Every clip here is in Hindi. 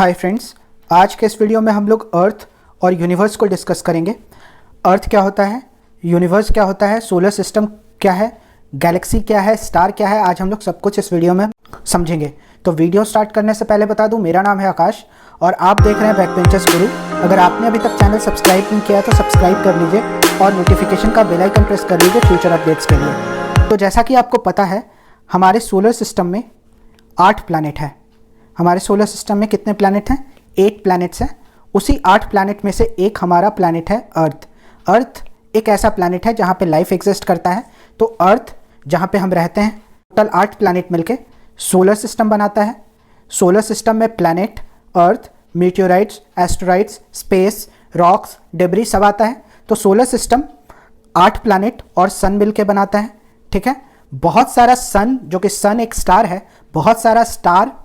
हाय फ्रेंड्स, आज के इस वीडियो में हम लोग अर्थ और यूनिवर्स को डिस्कस करेंगे। अर्थ क्या होता है, यूनिवर्स क्या होता है, सोलर सिस्टम क्या है, गैलेक्सी क्या है, स्टार क्या है, आज हम लोग सब कुछ इस वीडियो में समझेंगे। तो वीडियो स्टार्ट करने से पहले बता दूं, मेरा नाम है आकाश और आप देख रहे हैं बैकबेंचर्स गुरु। अगर आपने अभी तक चैनल सब्सक्राइब नहीं किया है तो सब्सक्राइब कर लीजिए और नोटिफिकेशन का बेल आइकन प्रेस कर लीजिए फ्यूचर अपडेट्स के लिए। तो जैसा कि आपको पता है, हमारे सोलर सिस्टम में 8 प्लैनेट है। हमारे सोलर सिस्टम में कितने प्लैनेट हैं? 8 प्लैनेट्स हैं। उसी 8 प्लैनेट में से एक हमारा प्लैनेट है अर्थ। अर्थ एक ऐसा प्लैनेट है जहाँ पे लाइफ एग्जिस्ट करता है। तो अर्थ जहाँ पे हम रहते हैं, टोटल 8 प्लैनेट मिलके सोलर सिस्टम बनाता है। सोलर सिस्टम में planet, earth, meteorites, asteroids, space, rocks, debris सब आता है। तो सोलर सिस्टम 8 प्लैनेट और सन मिलके बनाता है। ठीक है, बहुत सारा सन, जो कि सन एक स्टार है, बहुत सारा स्टार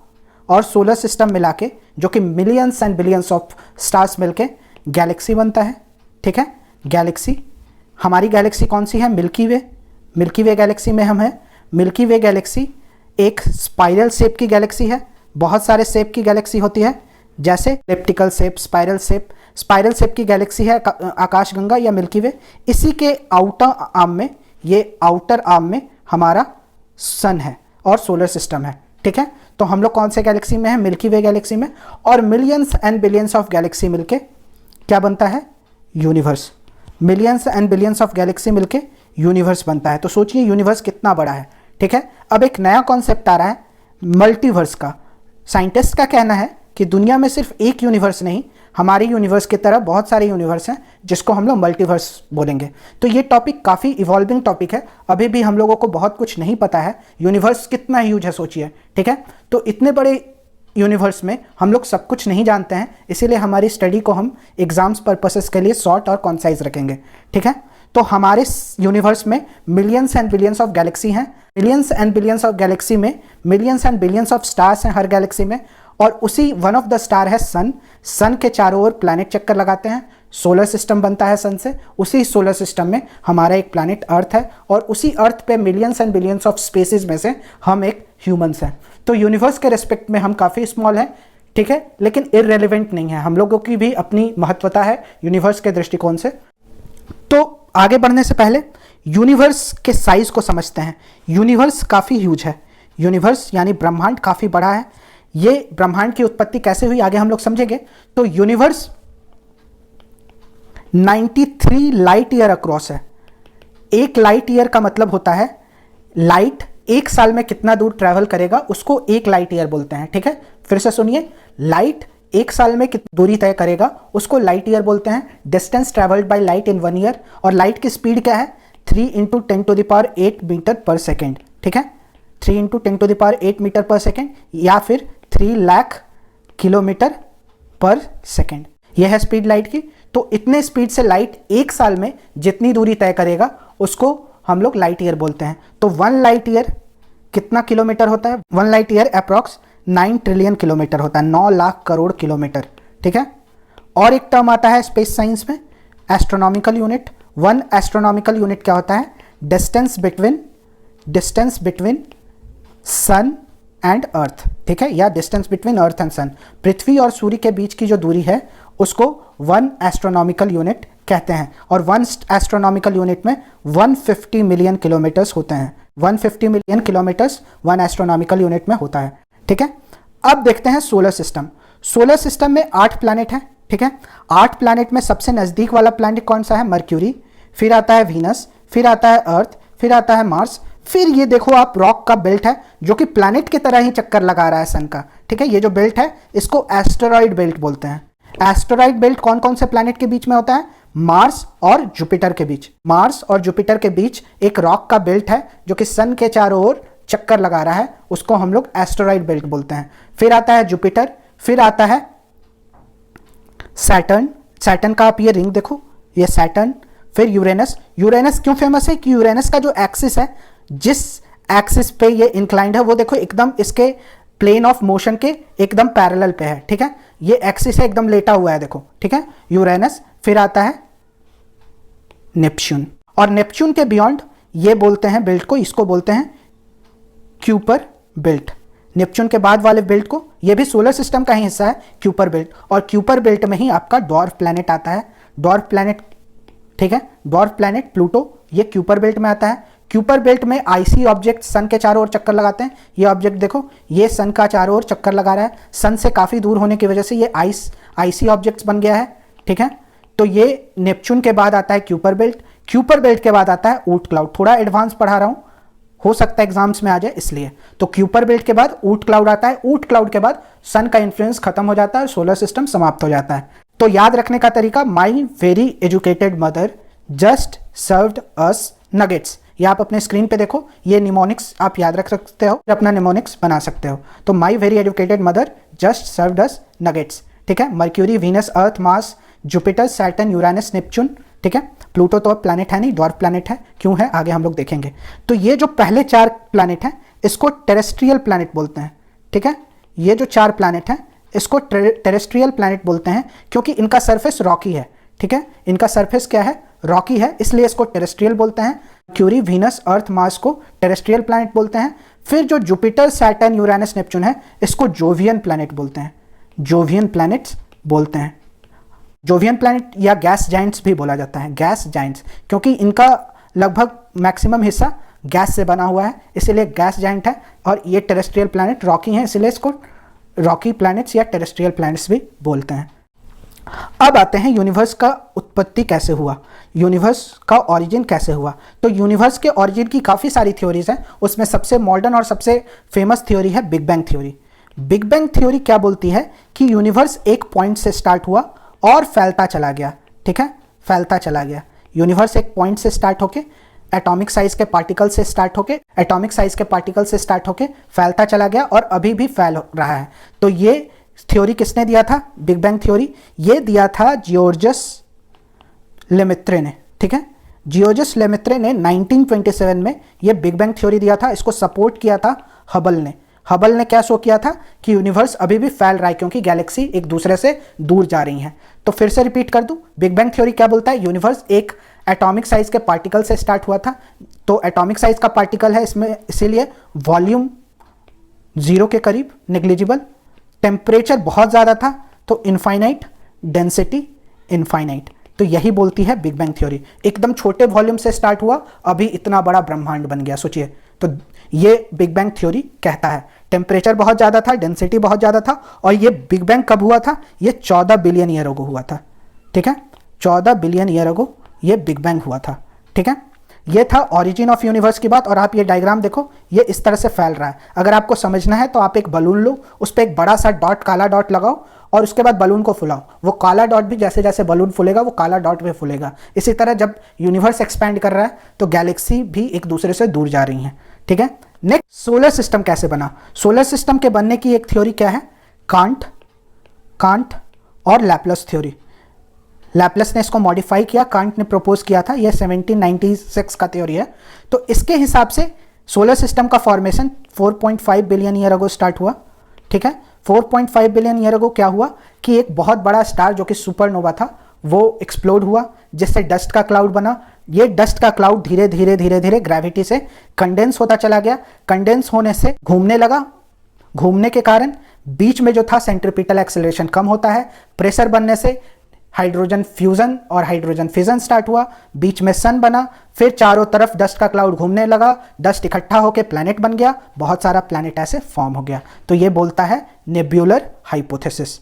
और सोलर सिस्टम मिला के, जो कि millions and billions of stars मिलके गैलेक्सी बनता है। ठीक है, गैलेक्सी, हमारी गैलेक्सी कौन सी है? मिल्की वे। मिल्की वे गैलेक्सी में हम हैं। मिल्की वे गैलेक्सी एक स्पाइरल शेप की गैलेक्सी है। बहुत सारे शेप की गैलेक्सी होती है, जैसे elliptical shape, spiral shape. Spiral shape की गैलेक्सी है आकाशगंगा या मिल्की वे। इसी के आउटर आर्म में, ये आउटर आर्म में हमारा सन है और सोलर सिस्टम है। ठीक है, तो हम लोग कौन से गैलेक्सी में हैं? मिल्की वे गैलेक्सी में। और millions and billions of Galaxy मिलके क्या बनता है? Universe. Millions and billions of Galaxy मिलके यूनिवर्स बनता है। तो सोचिए यूनिवर्स कितना बड़ा है। ठीक है, अब एक नया कॉन्सेप्ट आ रहा है मल्टीवर्स का। साइंटिस्ट का कहना है कि दुनिया में सिर्फ एक यूनिवर्स नहीं, हमारे यूनिवर्स की तरह बहुत सारे यूनिवर्स हैं, जिसको हम लोग मल्टीवर्स बोलेंगे। तो ये टॉपिक काफ़ी इवॉल्विंग टॉपिक है। अभी भी हम लोगों को बहुत कुछ नहीं पता है। यूनिवर्स कितना ह्यूज है सोचिए। ठीक है, तो इतने बड़े यूनिवर्स में हम लोग सब कुछ नहीं जानते हैं, इसीलिए हमारी स्टडी को हम एग्जाम्स पर्पसेस के लिए शॉर्ट और कॉन्साइज रखेंगे। ठीक है, तो हमारे यूनिवर्स में millions and billions of galaxy हैं। Millions and billions of galaxy में millions and billions of stars हैं हर गैलेक्सी में। और उसी वन ऑफ द स्टार है सन। सन के चारों ओर प्लैनेट चक्कर लगाते हैं, सोलर सिस्टम बनता है सन से। उसी सोलर सिस्टम में हमारा एक प्लैनेट अर्थ है और उसी अर्थ पे millions and billions of species में से हम एक ह्यूमंस हैं। तो यूनिवर्स के रिस्पेक्ट में हम काफ़ी स्मॉल हैं। ठीक है, लेकिन इररेलेवेंट नहीं है। हम लोगों की भी अपनी महत्वता है यूनिवर्स के दृष्टिकोण से। तो आगे बढ़ने से पहले यूनिवर्स के साइज को समझते हैं। यूनिवर्स काफ़ी ह्यूज है। यूनिवर्स यानी ब्रह्मांड काफ़ी बड़ा है। ये ब्रह्मांड की उत्पत्ति कैसे हुई आगे हम लोग समझेंगे। तो यूनिवर्स 93 लाइट ईयर अक्रॉस है। 1 लाइट ईयर का मतलब होता है लाइट 1 साल में कितना दूर ट्रैवल करेगा, उसको 1 लाइट ईयर बोलते हैं। ठीक है, फिर से सुनिए, लाइट 1 साल में कितनी दूरी तय करेगा उसको लाइट ईयर बोलते हैं। Distance travelled by light in 1 year. और लाइट की स्पीड क्या है? 3 × 10⁸ मीटर पर सेकेंड। ठीक है, 3 × 10⁸ मीटर पर सेकेंड या फिर 3 लाख किलोमीटर पर सेकेंड। यह है स्पीड लाइट की। तो इतने स्पीड से लाइट 1 साल में जितनी दूरी तय करेगा उसको हम लोग लाइट ईयर बोलते हैं। तो 1 लाइट ईयर कितना किलोमीटर होता है? 1 light year approx 9 trillion kilometre होता है, 9 लाख करोड़ किलोमीटर। ठीक है, और एक टर्म आता है स्पेस साइंस में, एस्ट्रोनॉमिकल यूनिट। 1 एस्ट्रोनॉमिकल यूनिट क्या होता है? Distance between sun and earth. ठीक है, या distance between earth and sun. पृथ्वी और सूर्य के बीच की जो दूरी है उसको 1 एस्ट्रोनॉमिकल यूनिट कहते हैं। और 1 एस्ट्रोनॉमिकल यूनिट में 150 मिलियन किलोमीटर्स होते हैं। 150 मिलियन किलोमीटर्स 1 एस्ट्रोनॉमिकल यूनिट में होता है। ठीक है, अब देखते हैं सोलर सिस्टम। सोलर सिस्टम में 8 प्लैनेट हैं। ठीक है, 8 प्लैनेट में सबसे नज़दीक वाला प्लैनेट कौन सा है? मर्क्यूरी। फिर आता है वीनस, फिर आता है अर्थ, फिर आता है मार्स। फिर ये देखो आप, रॉक का बेल्ट है जो कि प्लैनेट की तरह ही चक्कर लगा रहा है सन का। ठीक है, ये जो बेल्ट है इसको एस्टेरॉइड बेल्ट बोलते हैं। एस्टेरॉइड बेल्ट कौन कौन से प्लैनेट के बीच में होता है? मार्स और जुपिटर के बीच। मार्स और जुपिटर के बीच एक रॉक का बेल्ट है जो कि सन के चारों ओर चक्कर लगा रहा है, उसको हम लोग एस्टेरॉइड बेल्ट बोलते हैं। फिर आता है जुपिटर, फिर आता है सैटर्न। सैटर्न का आप ये रिंग देखो, ये सैटर्न। फिर यूरेनस। यूरेनस क्यों फेमस है? कि यूरेनस का जो एक्सिस है, जिस एक्सिस पे ये इंक्लाइंड है, वो देखो एकदम इसके प्लेन ऑफ मोशन के एकदम पैरेलल पे है। ठीक है, ये एक्सिस है, एकदम लेटा हुआ है, देखो। ठीक है, यूरेनस। फिर आता है नेपच्यून। और नेपच्यून के बियॉन्ड ये बोलते हैं बेल्ट को, इसको बोलते हैं क्यूपर बेल्ट। नेपच्यून के बाद वाले बेल्ट को, ये भी सोलर सिस्टम का ही हिस्सा है, क्यूपर बेल्ट, और क्यूपर बेल्ट में ही आपका डॉर्फ प्लैनेट आता है। डॉर्फ प्लैनेट, ठीक है, डॉर्फ प्लैनेट प्लूटो, ये क्यूपर बेल्ट में आता है। क्यूपर बेल्ट में आईसी ऑब्जेक्ट सन के चारों ओर चक्कर लगाते हैं। ये ऑब्जेक्ट देखो, ये सन का चारों ओर चक्कर लगा रहा है, सन से काफ़ी दूर होने की वजह से ये आईसी ऑब्जेक्ट्स बन गया है, ठीक है। तो ये नेपच्यून के बाद आता है क्यूपर बेल्ट, क्यूपर बेल्ट के बाद आता है ऊट क्लाउड। थोड़ा एडवांस पढ़ा रहा हूँ, हो सकता है एग्जाम्स में आ जाए इसलिए। तो क्यूपर बेल्ट के बाद ऊट क्लाउड आता है, ऊट क्लाउड के बाद सन का इन्फ्लुएंस खत्म हो जाता है, सोलर सिस्टम समाप्त हो जाता है। तो याद रखने का तरीका, माई very educated mother just served us nuggets. ये आप अपने स्क्रीन पे देखो, ये निमोनिक्स आप याद रख सकते हो, अपना निमोनिक्स बना सकते हो। तो my very educated mother just served us nuggets, ठीक है। Mercury, Venus, Earth, Mars, Jupiter, Saturn, Uranus, Neptune, ठीक है। प्लूटो तो प्लैनेट है नहीं, डॉर्फ प्लैनेट है, क्यों है आगे हम लोग देखेंगे। तो ये जो पहले 4 प्लैनेट हैं इसको टेरेस्ट्रियल प्लैनेट बोलते हैं, ठीक है। ये जो 4 प्लैनेट हैं इसको टेरेस्ट्रियल प्लैनेट बोलते हैं क्योंकि इनका सरफेस रॉकी है, ठीक है। इनका सरफेस क्या है, रॉकी है, इसलिए इसको टेरेस्ट्रियल बोलते हैं। क्यूरी, वीनस, अर्थ, मार्स को टेरेस्ट्रियल प्लैनेट बोलते हैं। फिर जो जुपिटर, सैटर्न, यूरेनस, नेपच्यून है इसको जोवियन प्लैनेट बोलते हैं, जोवियन प्लैनेट्स बोलते हैं। जोवियन प्लैनेट या गैस जाइंट्स भी बोला जाता है, गैस जाइंट्स, क्योंकि इनका लगभग मैक्सिमम हिस्सा गैस से बना हुआ है, इसीलिए गैस जाइंट है। और ये टेरेस्ट्रियल प्लैनेट रॉकी हैं, इसलिए इसको रॉकी प्लैनेट्स या टेरेस्ट्रियल प्लैनेट्स भी बोलते हैं। अब आते हैं यूनिवर्स का उत्पत्ति कैसे हुआ, यूनिवर्स का ओरिजिन कैसे हुआ। तो यूनिवर्स के ओरिजिन की काफ़ी सारी थ्योरीज हैं, उसमें सबसे मॉडर्न और सबसे फेमस थ्योरी है big bang theory. Big bang theory क्या बोलती है कि यूनिवर्स एक पॉइंट से स्टार्ट हुआ और फैलता चला गया, ठीक है, फैलता चला गया। यूनिवर्स एक पॉइंट से स्टार्ट होके, एटॉमिक साइज के पार्टिकल से स्टार्ट होके, एटॉमिक साइज के पार्टिकल से स्टार्ट होके फैलता चला गया और अभी भी फैल रहा है। तो ये थ्योरी किसने दिया था, बिग बैंग थ्योरी, ये दिया था जियोर्जस लेमेत्रे ने, ठीक है। जियोर्जस लेमेत्रे ने 1927 में ये बिग बैंग थ्योरी दिया था। इसको सपोर्ट किया था हबल ने। हबल ने क्या शो किया था कि यूनिवर्स अभी भी फैल रहा है क्योंकि गैलेक्सी एक दूसरे से दूर जा रही हैं। तो फिर से रिपीट कर दूं, बिग बैंग थ्योरी क्या बोलता है, यूनिवर्स एक एटॉमिक साइज के पार्टिकल से स्टार्ट हुआ था। तो एटॉमिक साइज का पार्टिकल है इसमें, इसीलिए वॉल्यूम 0 के करीब, नेग्लिजिबल, टेम्परेचर बहुत ज़्यादा था, तो इनफाइनाइट, डेंसिटी इनफाइनाइट। तो यही बोलती है बिग बैंग थ्योरी। एकदम छोटे वॉल्यूम से स्टार्ट हुआ, अभी इतना बड़ा ब्रह्मांड बन गया, सोचिए। तो ये बिग बैंग थ्योरी कहता है टेम्परेचर बहुत ज़्यादा था, डेंसिटी बहुत ज़्यादा था। और ये बिग बैंग कब हुआ था, ये 14 बिलियन ईयर अगो हुआ था, ठीक है। 14 बिलियन ईयर अगो ये बिग बैंग हुआ था, ठीक है। ये था ओरिजिन ऑफ यूनिवर्स की बात। और आप ये डायग्राम देखो, ये इस तरह से फैल रहा है। अगर आपको समझना है तो आप एक बलून लो, उस पर एक बड़ा सा डॉट, काला डॉट लगाओ और उसके बाद बलून को फुलाओ। वो काला डॉट भी जैसे जैसे बलून फूलेगा वो काला डॉट भी फूलेगा। इसी तरह जब यूनिवर्स एक्सपैंड कर रहा है तो गैलेक्सी भी एक दूसरे से दूर जा रही हैं, ठीक है। नेक्स्ट, सोलर सिस्टम कैसे बना। सोलर सिस्टम के बनने की एक थ्योरी क्या है, कांट और लैपलेस थ्योरी। लैपलेस ने इसको मॉडिफाई किया, कांट ने प्रपोज किया था, यह 1796 का थ्योरी है। तो इसके हिसाब से सोलर सिस्टम का formation 4.5 billion year ago start हुआ, ठीक है। 4.5 बिलियन ईयर अगो क्या हुआ कि एक बहुत बड़ा स्टार जो कि सुपरनोवा था वो एक्सप्लोड हुआ, जिससे डस्ट का क्लाउड बना। ये डस्ट का क्लाउड धीरे धीरे धीरे धीरे ग्रेविटी से कंडेंस होता चला गया। कंडेंस होने से घूमने लगा, घूमने के कारण बीच में जो था सेंट्रीपिटल एक्सेलरेशन कम होता है। प्रेशर बनने से हाइड्रोजन फ्यूजन और हाइड्रोजन फिजन स्टार्ट हुआ, बीच में सन बना, फिर चारों तरफ डस्ट का क्लाउड घूमने लगा, डस्ट इकट्ठा होकर प्लैनेट बन गया, बहुत सारा प्लैनेट ऐसे फॉर्म हो गया। तो ये बोलता है नेब्यूलर हाइपोथेसिस।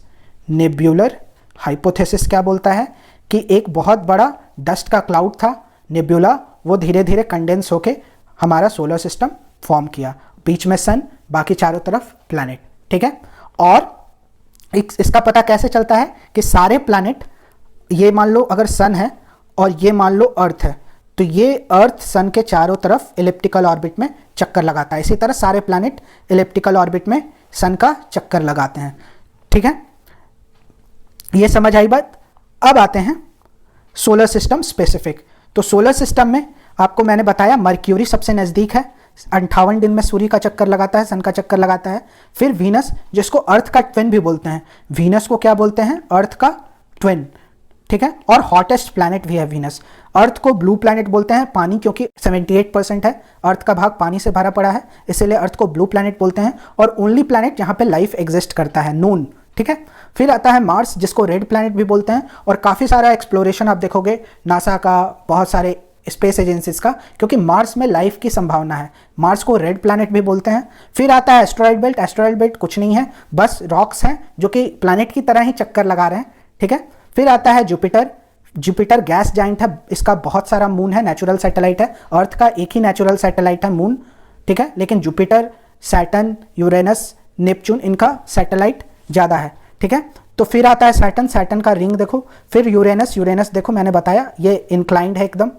नेब्यूलर हाइपोथेसिस क्या बोलता है कि एक बहुत बड़ा डस्ट का क्लाउड था, नेब्यूला, वो धीरे धीरे कंडेंस होके हमारा सोलर सिस्टम फॉर्म किया, बीच में सन, बाकी चारों तरफ प्लैनेट, ठीक है। और इसका पता कैसे चलता है कि सारे प्लैनेट, ये मान लो अगर सन है और ये मान लो अर्थ है, तो ये अर्थ सन के चारों तरफ इलिप्टिकल ऑर्बिट में चक्कर लगाता है। इसी तरह सारे प्लैनेट इलिप्टिकल ऑर्बिट में सन का चक्कर लगाते हैं, ठीक है। ये समझ आई बात। अब आते हैं सोलर सिस्टम स्पेसिफिक। तो सोलर सिस्टम में आपको मैंने बताया मर्क्यूरी सबसे नज़दीक है, 58 दिन में सूर्य का चक्कर लगाता है, सन का चक्कर लगाता है। फिर वीनस, जिसको अर्थ का ट्विन भी बोलते हैं। वीनस को क्या बोलते हैं, अर्थ का ट्विन, ठीक है। और हॉटेस्ट प्लैनेट भी है वीनस। अर्थ को ब्लू प्लैनेट बोलते हैं, पानी क्योंकि 78% है, अर्थ का भाग पानी से भरा पड़ा है, इसीलिए अर्थ को ब्लू प्लैनेट बोलते हैं। और ओनली प्लैनेट जहाँ पे लाइफ एग्जिस्ट करता है, नून, ठीक है। फिर आता है मार्स, जिसको रेड प्लैनेट भी बोलते हैं। और काफ़ी सारा एक्सप्लोरेशन आप देखोगे नासा का, बहुत सारे स्पेस एजेंसीज का, क्योंकि मार्स में लाइफ की संभावना है। मार्स को रेड प्लैनेट भी बोलते हैं। फिर आता है एस्टेरॉयड बेल्ट। एस्टेरॉयड बेल्ट कुछ नहीं है, बस रॉक्स हैं जो कि प्लैनेट की तरह ही चक्कर लगा रहे हैं, ठीक है। फिर आता है जुपिटर। जुपिटर गैस जाइंट है, इसका बहुत सारा मून है, नेचुरल सैटेलाइट है। अर्थ का एक ही नेचुरल सैटेलाइट है मून, ठीक है। लेकिन जुपिटर, सैटर्न, यूरेनस, नेपच्यून, इनका सैटेलाइट ज़्यादा है, ठीक है। तो फिर आता है सैटर्न। सैटर्न का रिंग देखो। फिर यूरेनस। यूरेनस देखो, मैंने बताया ये इंक्लाइंड है, एकदम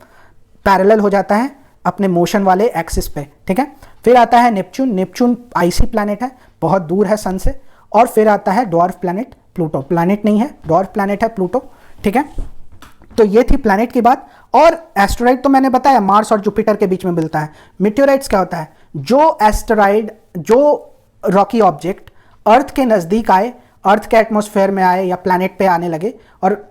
पैरेलल हो जाता है अपने मोशन वाले एक्सिस पे, ठीक है। फिर आता है नेपच्यून। नेपच्यून आइसी प्लैनेट है, बहुत दूर है सन से। और फिर आता है ड्वार्फ प्लैनेट प्लूटो। प्लैनेट नहीं है, ड्वार्फ प्लैनेट है प्लूटो, ठीक है। तो ये थी प्लैनेट की बात। और एस्टेरॉइड तो मैंने बताया मार्स और जुपिटर के बीच में मिलता है। मेटेओराइट्स क्या होता है? जो एस्टेरॉइड, जो रॉकी ऑब्जेक्ट अर्थ के नज़दीक आए, अर्थ के एटमॉस्फेयर में आए या प्लैनेट पे आने लगे और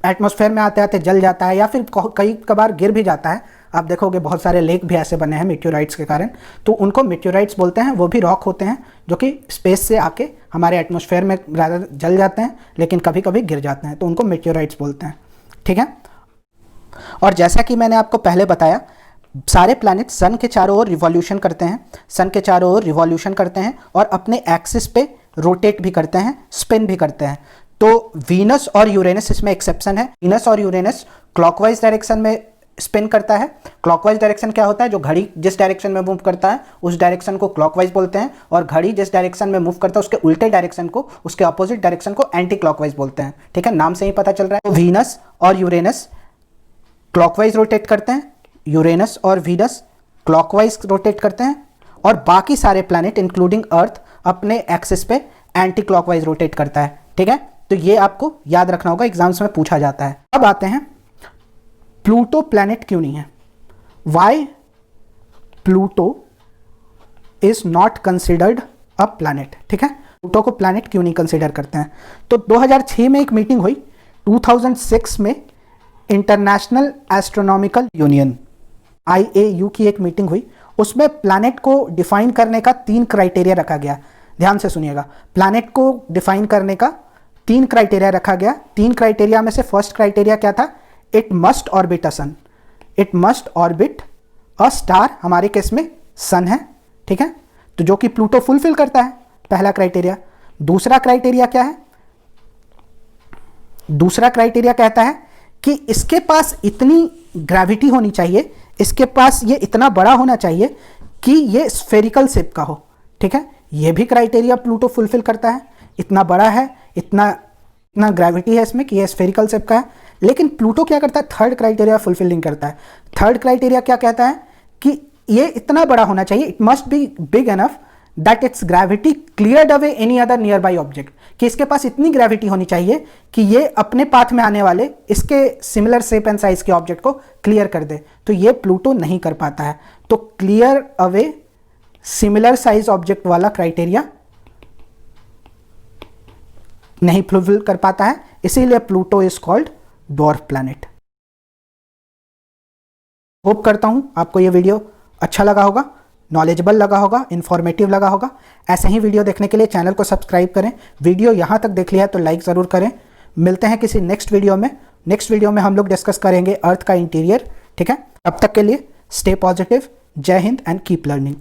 एटमॉस्फेयर में आते आते जल जाता है या फिर कई कबार गिर भी जाता है। आप देखोगे बहुत सारे लेक भी ऐसे बने हैं मेटेओराइट्स के कारण, तो उनको मेटेओराइट्स बोलते हैं। वो भी रॉक होते हैं जो कि स्पेस से आके हमारे एटमॉस्फेयर में ज़्यादा जल जाते हैं, लेकिन कभी कभी गिर जाते हैं, तो उनको मेटेओराइट्स बोलते हैं, ठीक है। और जैसा कि मैंने आपको पहले बताया, सारे प्लैनेट सन के चारों ओर रिवॉल्यूशन करते हैं, सन के चारों ओर रिवॉल्यूशन करते हैं और अपने एक्सिस पे रोटेट भी करते हैं, स्पिन भी करते हैं। तो वीनस और यूरेनस इसमें एक्सेप्शन है। वीनस और यूरेनस क्लॉकवाइज डायरेक्शन में स्पिन करता है। क्लॉकवाइज डायरेक्शन क्या होता है? जो घड़ी जिस डायरेक्शन में मूव करता है उस डायरेक्शन को क्लॉकवाइज बोलते हैं, और घड़ी जिस डायरेक्शन में मूव करता है उसके उल्टे डायरेक्शन को, उसके अपोजिट डायरेक्शन को एंटी क्लॉकवाइज बोलते हैं, ठीक है। नाम से ही पता चल रहा है। तो वीनस और यूरेनस क्लॉकवाइज रोटेट करते हैं, यूरेनस और वीनस क्लॉकवाइज रोटेट करते हैं, और बाकी सारे प्लैनेट इंक्लूडिंग अर्थ अपने एक्सिस पे एंटी क्लॉकवाइज रोटेट करता है, ठीक है। तो ये आपको याद रखना होगा, एग्जाम्स में पूछा जाता है। अब आते हैं प्लूटो प्लैनेट क्यों नहीं है, why Pluto is not considered a planet, ठीक है। प्लूटो को प्लैनेट क्यों नहीं कंसिडर करते हैं? तो 2006 में एक मीटिंग हुई, 2006 में इंटरनेशनल एस्ट्रोनॉमिकल यूनियन IAU की एक मीटिंग हुई। उसमें प्लैनेट को डिफाइन करने का 3 क्राइटेरिया रखा गया। ध्यान से सुनिएगा, प्लैनेट को डिफाइन करने का 3 क्राइटेरिया रखा गया। 3 क्राइटेरिया में से फर्स्ट क्राइटेरिया क्या था? It must orbit a sun, it must orbit a star, हमारे केस में सन है, ठीक है। तो जो कि प्लूटो फुलफिल करता है, पहला क्राइटेरिया। दूसरा क्राइटेरिया क्या है? दूसरा क्राइटेरिया कहता है कि इसके पास इतनी ग्रेविटी होनी चाहिए, इसके पास ये इतना बड़ा होना चाहिए कि ये स्फेरिकल शेप का हो, ठीक है। ये भी क्राइटेरिया प्लूटो फुलफिल करता है, इतना बड़ा है, इतना ग्रेविटी है इसमें कि ये स्फेरिकल शेप का है। लेकिन प्लूटो क्या करता है? थर्ड क्राइटेरिया फुलफिल नहीं करता है। थर्ड क्राइटेरिया क्या कहता है? कि ये इतना बड़ा होना चाहिए, it must be big enough that it's gravity cleared away any other near by object, कि इसके पास इतनी ग्रेविटी होनी चाहिए कि ये अपने पाथ में आने वाले इसके सिमिलर शेप एंड साइज के ऑब्जेक्ट को क्लियर कर दे। तो ये प्लूटो नहीं कर पाता है। तो clear away similar size object वाला क्राइटेरिया नहीं फुलफिल कर पाता है, इसीलिए Pluto is called dwarf planet. Hope करता हूं आपको ये वीडियो अच्छा लगा होगा, नॉलेजेबल लगा होगा, इंफॉर्मेटिव लगा होगा। ऐसे ही वीडियो देखने के लिए चैनल को सब्सक्राइब करें। वीडियो यहाँ तक देख लिया है तो लाइक ज़रूर करें। मिलते हैं किसी नेक्स्ट वीडियो में। नेक्स्ट वीडियो में हम लोग डिस्कस करेंगे अर्थ का इंटीरियर, ठीक है। तब तक के लिए स्टे पॉजिटिव, जय हिंद एंड कीप लर्निंग।